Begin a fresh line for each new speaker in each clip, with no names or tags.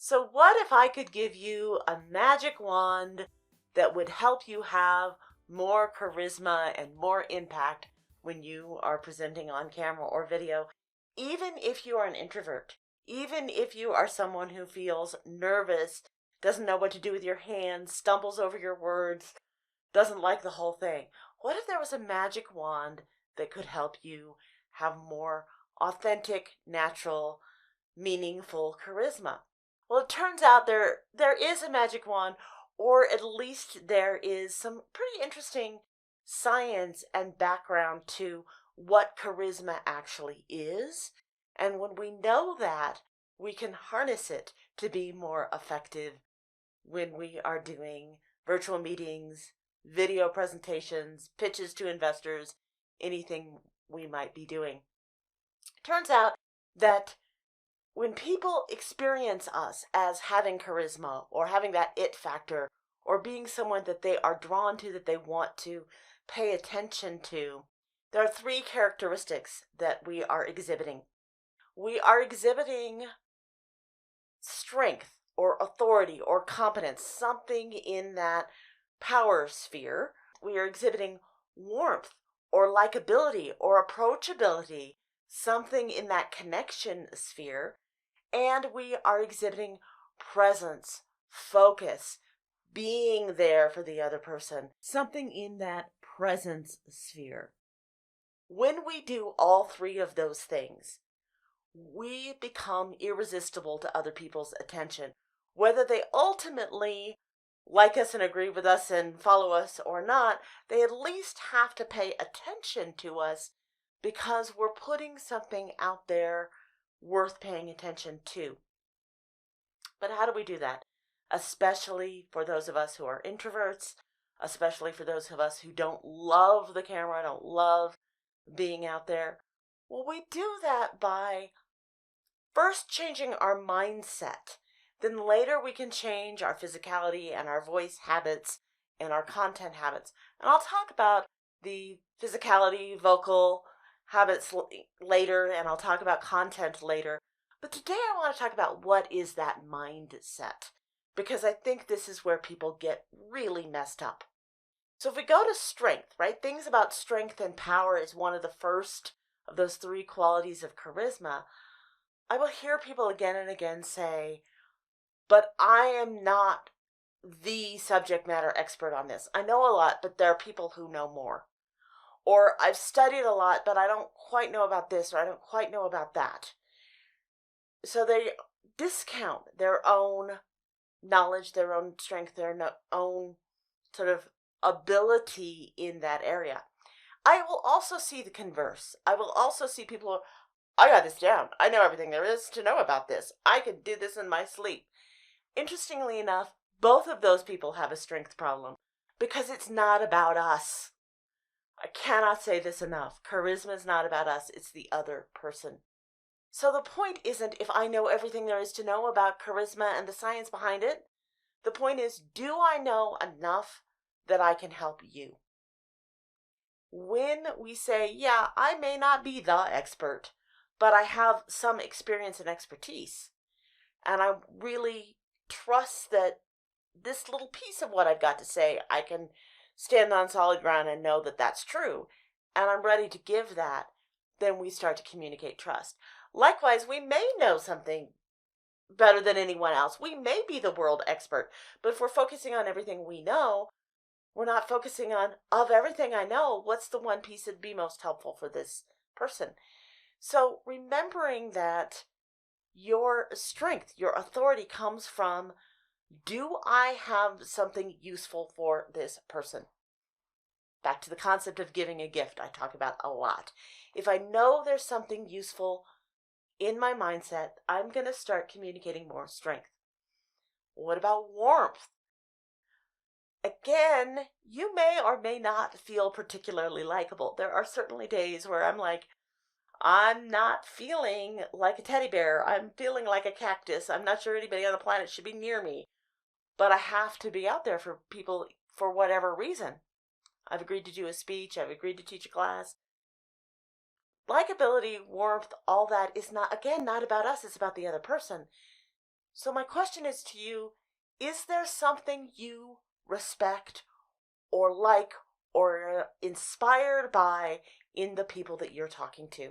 So, what if I could give you a magic wand that would help you have more charisma and more impact when you are presenting on camera or video, even if you are an introvert, even if you are someone who feels nervous, doesn't know what to do with your hands, stumbles over your words, doesn't like the whole thing? What if there was a magic wand that could help you have more authentic, natural, meaningful charisma? Well, it turns out there is a magic wand, or at least there is some pretty interesting science and background to what charisma actually is. And when we know that, we can harness it to be more effective when we are doing virtual meetings, video presentations, pitches to investors, anything we might be doing. Turns out that when people experience us as having charisma or having that it factor or being someone that they are drawn to, that they want to pay attention to, there are three characteristics that we are exhibiting. We are exhibiting strength or authority or competence, something in that power sphere. We are exhibiting warmth or likability or approachability, something in that connection sphere. And we are exhibiting presence, focus, being there for the other person, something in that presence sphere. When we do all three of those things, we become irresistible to other people's attention, whether they ultimately like us and agree with us and follow us or not. They at least have to pay attention to us because we're putting something out there worth paying attention to. But how do we do that? Especially for those of us who are introverts, especially for those of us who don't love the camera, don't love being out there. Well, we do that by first changing our mindset. Then later we can change our physicality and our voice habits and our content habits. And I'll talk about the physicality, vocal habits later, and I'll talk about content later. But today I want to talk about what is that mindset, because I think this is where people get really messed up. So if we go to strength, right? Things about strength and power is one of the first of those three qualities of charisma. I will hear people again and again say, but I am not the subject matter expert on this. I know a lot, but there are people who know more. Or I've studied a lot, but I don't quite know about this, or I don't quite know about that. So they discount their own knowledge, their own strength, their own sort of ability in that area. I will also see the converse. I will also see people who, I got this down. I know everything there is to know about this. I could do this in my sleep. Interestingly enough, both of those people have a strength problem because it's not about us. I cannot say this enough. Charisma is not about us. It's the other person. So the point isn't if I know everything there is to know about charisma and the science behind it. The point is, do I know enough that I can help you? When we say, yeah, I may not be the expert, but I have some experience and expertise, and I really trust that this little piece of what I've got to say, I can stand on solid ground and know that that's true, and I'm ready to give that, then we start to communicate trust. Likewise, we may know something better than anyone else. We may be the world expert, but if we're focusing on everything we know, we're not focusing on, of everything I know, what's the one piece that'd be most helpful for this person? So remembering that your strength, your authority comes from, do I have something useful for this person? Back to the concept of giving a gift I talk about a lot. If I know there's something useful in my mindset, I'm going to start communicating more strength. What about warmth? Again, you may or may not feel particularly likable. There are certainly days where I'm like, I'm not feeling like a teddy bear. I'm feeling like a cactus. I'm not sure anybody on the planet should be near me. But I have to be out there for people for whatever reason. I've agreed to do a speech. I've agreed to teach a class. Likability, warmth, all that is not, again, not about us. It's about the other person. So my question is to you, is there something you respect or like or are inspired by in the people that you're talking to?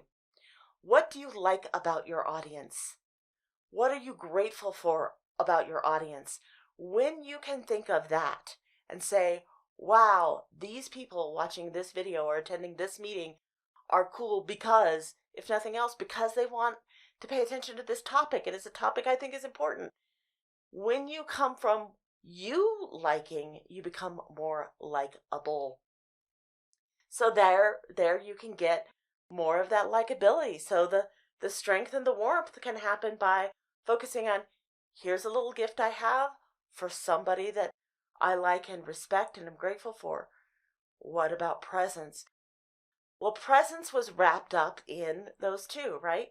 What do you like about your audience? What are you grateful for about your audience? When you can think of that and say, wow, these people watching this video or attending this meeting are cool because, if nothing else, because they want to pay attention to this topic, and it's a topic I think is important. When you come from you liking, you become more likable. So there you can get more of that likability. So the strength and the warmth can happen by focusing on, here's a little gift I have for somebody that I like and respect and am grateful for. What about presence? Well, presence was wrapped up in those two, right?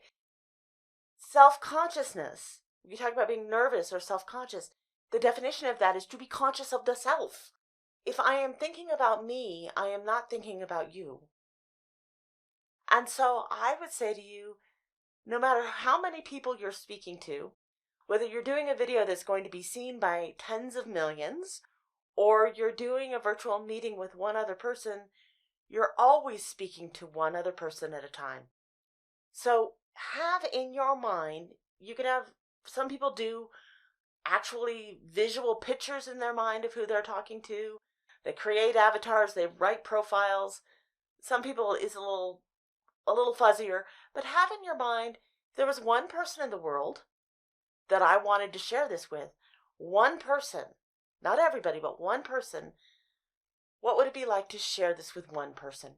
Self-consciousness. You talk about being nervous or self-conscious. The definition of that is to be conscious of the self. If I am thinking about me, I am not thinking about you. And so I would say to you, no matter how many people you're speaking to, whether you're doing a video that's going to be seen by tens of millions, or you're doing a virtual meeting with one other person, you're always speaking to one other person at a time. So have in your mind, you can have, some people do actually visual pictures in their mind of who they're talking to. They create avatars, they write profiles. Some people is a little fuzzier, but have in your mind, if there was one person in the world that I wanted to share this with, one person, not everybody, but one person, what would it be like to share this with one person?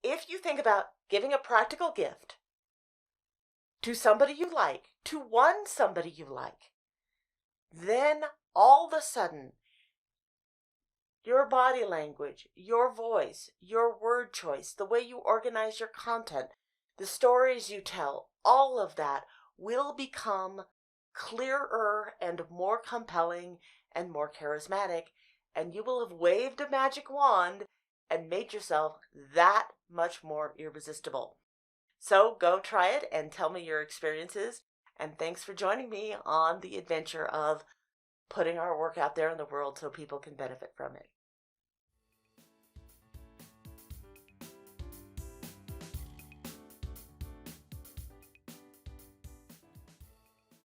If you think about giving a practical gift to somebody you like, to one somebody you like, then all of a sudden, your body language, your voice, your word choice, the way you organize your content, the stories you tell, all of that will become clearer and more compelling and more charismatic, and you will have waved a magic wand and made yourself that much more irresistible. So go try it and tell me your experiences, and thanks for joining me on the adventure of putting our work out there in the world so people can benefit from it.